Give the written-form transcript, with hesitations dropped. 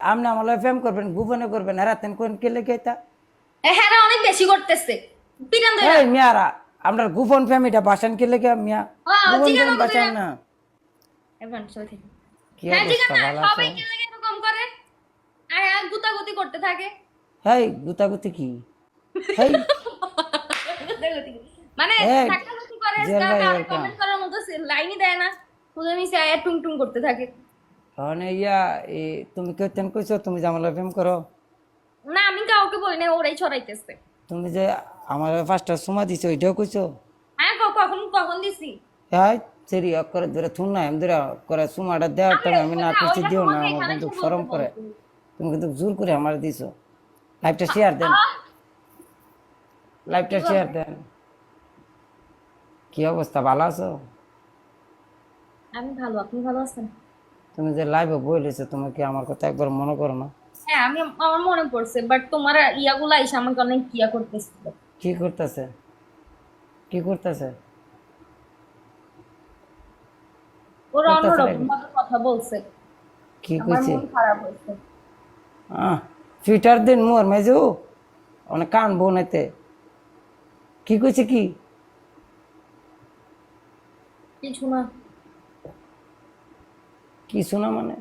আপনি আমার লগে প্রেম করবেন গোপনে করবেন রাতেন কোন কে লেগে এটা হ্যাঁ অনেক বেশি করতেছে পিটান দইরা এই মিয়ারা আপনার গোপন প্রেমিটা বাসান কে লেগে মিয়া গোপন জিগানো প্রেম বাসান দইরা না এভন সই থেকে কি হ্যাঁ অবস্থা জিগান না ভালো আছো সবাই কি লাগে এরকম করে আর গুতাগুতি করতে থাকে হেই গুতাগুতি কি হেই গুতাগুতি মানে এই ধাক্কাধাক্কি করে জুয়েল ভাই কারে ওয়েলকাম কমেন্ট করার মতো লাইনই দেয় না খুদে মিশে আয়া টুং টুং করতে থাকে মানে ইয়া তুমি কেতেন কইছো তুমি যে আমার লগে প্রেম করো না আমি কাউকে বলি না ওরাই ছড়াইতেছে তুমি যে আমার ফার্স্টটা সুমা দিছো ওইটাও কইছো হ্যাঁ কখন কখন দিছি হ্যাঁ সেরি করে ধরে থুন না আমি ধরে করে সুমাটা দেওয়ার টাইম আমি না করছি দিও না আমার এখানে কিন্তু এসে বলতে শরম করে পারো তুমি। তুমি কিন্তু জোর করে আমার দিছো লাইভটা শেয়ার দেন আহ, কি লাইভটা শেয়ার বলবো? দেন কি অবস্থা ভালো আছো আমি ভালো আপনি ভালো আছেন তুমি যে লাইভে বলেছো তুমি কি আমার কথা একবার মনে করো না হ্যাঁ আমি আমার মনে পড়ছে বাট তোমার ইয়াগুলা এসে আমাকে অনেক ইয়া করতেছিল কি করতেছে কি করতেছে ওরা করতেছে অন্যরকম নাকি ভাবে কথা বলছে কি আমার কইছে মন খারাপ হয়েছে ফিটার দিন মোর মেজু অনেক কান বোনাইতে কি কইছে কি কিছু না কি শোনা মানে